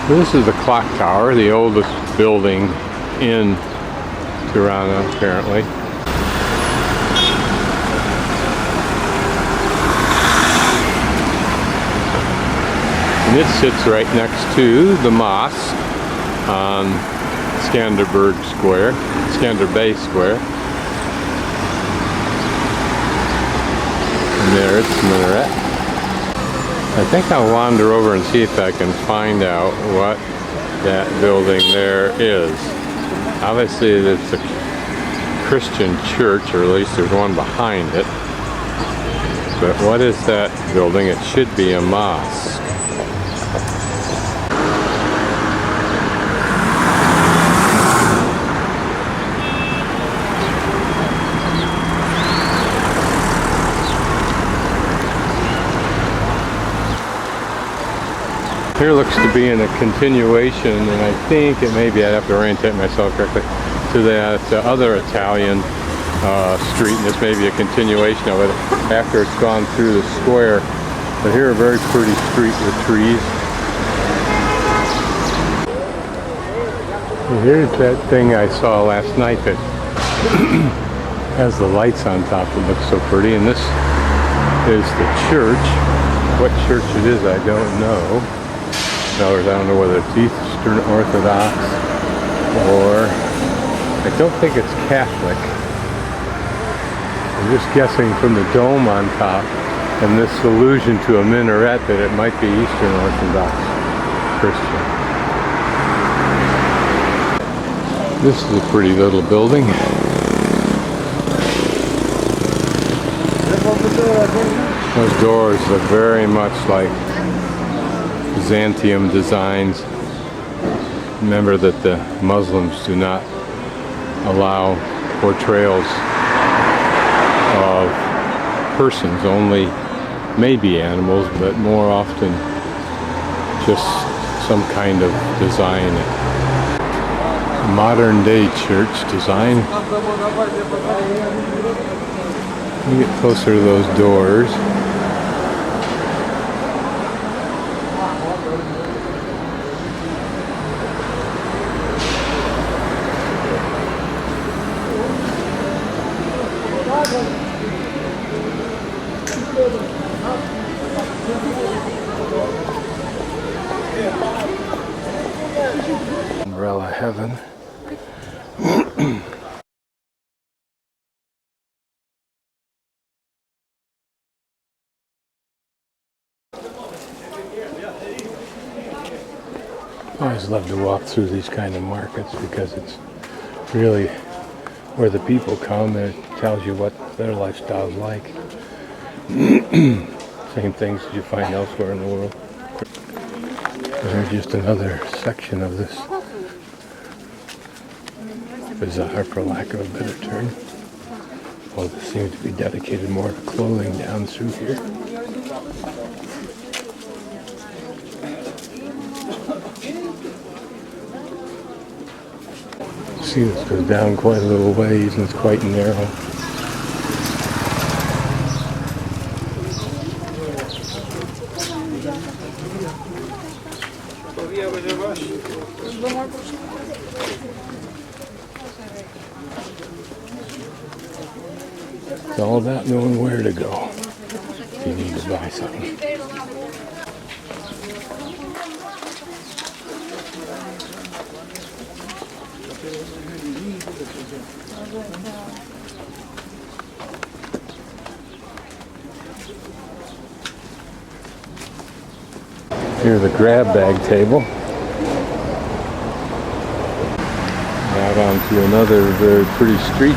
This is the clock tower, the oldest building in Tirana, apparently. And it sits right next to the mosque on Skanderbeg Square. And there it's the minaret. I think I'll wander over and see if I can find out what that building there is. Obviously it's a Christian church, or at least there's one behind it. But what is that building? It should be a mosque. Here looks to be in a continuation, and I think it may be, I'd have to orientate myself correctly, to that other Italian street, and this may be a continuation of it after it's gone through the square. But here a very pretty street with trees. And here's that thing I saw last night that has the lights on top that looks so pretty, and this is the church. What church it is, I don't know. I don't know whether it's Eastern Orthodox or I don't think it's Catholic. I'm just guessing from the dome on top and this allusion to a minaret that it might be Eastern Orthodox Christian. This is a pretty little building. Those doors look very much like Byzantium designs. Remember that the Muslims do not allow portrayals of persons, only maybe animals, but more often just some kind of design. Modern day church design. You get closer to those doors. Umbrella heaven. I always love to walk through these kind of markets because it's really where the people come and it tells you what their lifestyle's like. Same things that you find elsewhere in the world. There's just another section of this bazaar, for lack of a better term. Well, it seems to be dedicated more to clothing down through here. See, this goes down quite a little ways and it's quite narrow. It's all about knowing where to go if you need to buy something. Here's a grab bag table. Out onto another very pretty street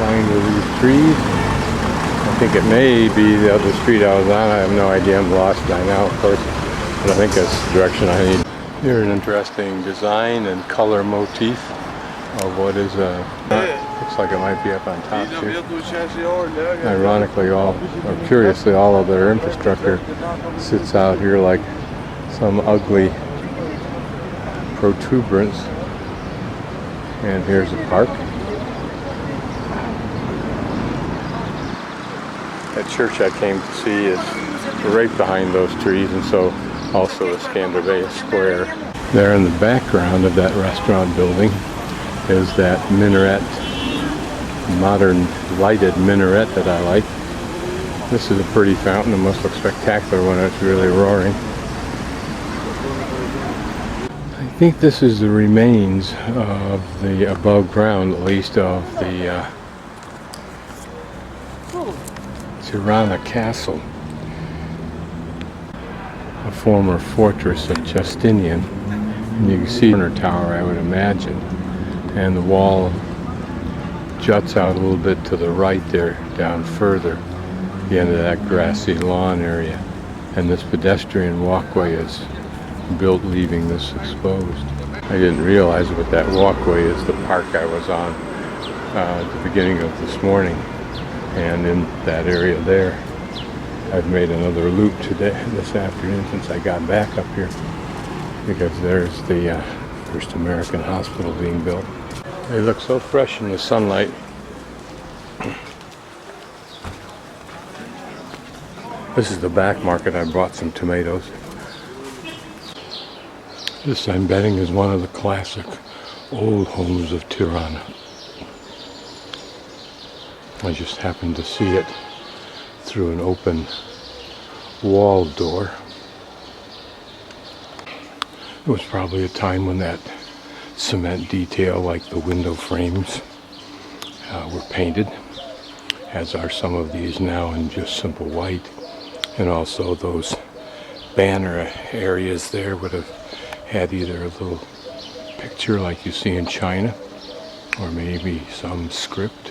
lined with these trees. I think it may be the other street I was on. I have no idea. I'm lost by now, of course. But I think that's the direction I need. Here's an interesting design and color motif of what is looks like it might be up on top here. Ironically, or curiously, all of their infrastructure sits out here like some ugly protuberance. And here's a park. That church I came to see is right behind those trees, and so Also the Scandinavia Square. There in the background of that restaurant building is that minaret, modern lighted minaret that I like. This is a pretty fountain. It must look spectacular when it's really roaring. I think this is the remains of the above ground, at least, of the Tirana castle, a former fortress of Justinian. And you can see the corner tower, I would imagine, and the wall juts out a little bit to the right there, down further, the end of that grassy lawn area. And this pedestrian walkway is built leaving this exposed. I didn't realize it, but that walkway is the park I was on at the beginning of this morning. And in that area there, I've made another loop today, this afternoon, since I got back up here, because there's the first American hospital being built. They look so fresh in the sunlight. This is the back market. I bought some tomatoes. This, I'm betting, is one of the classic old homes of Tirana. I just happened to see it through an open wall door. It was probably a time when that cement detail, like the window frames, were painted, as are some of these now in just simple white. And also those banner areas there would have had either a little picture like you see in China, or maybe some script.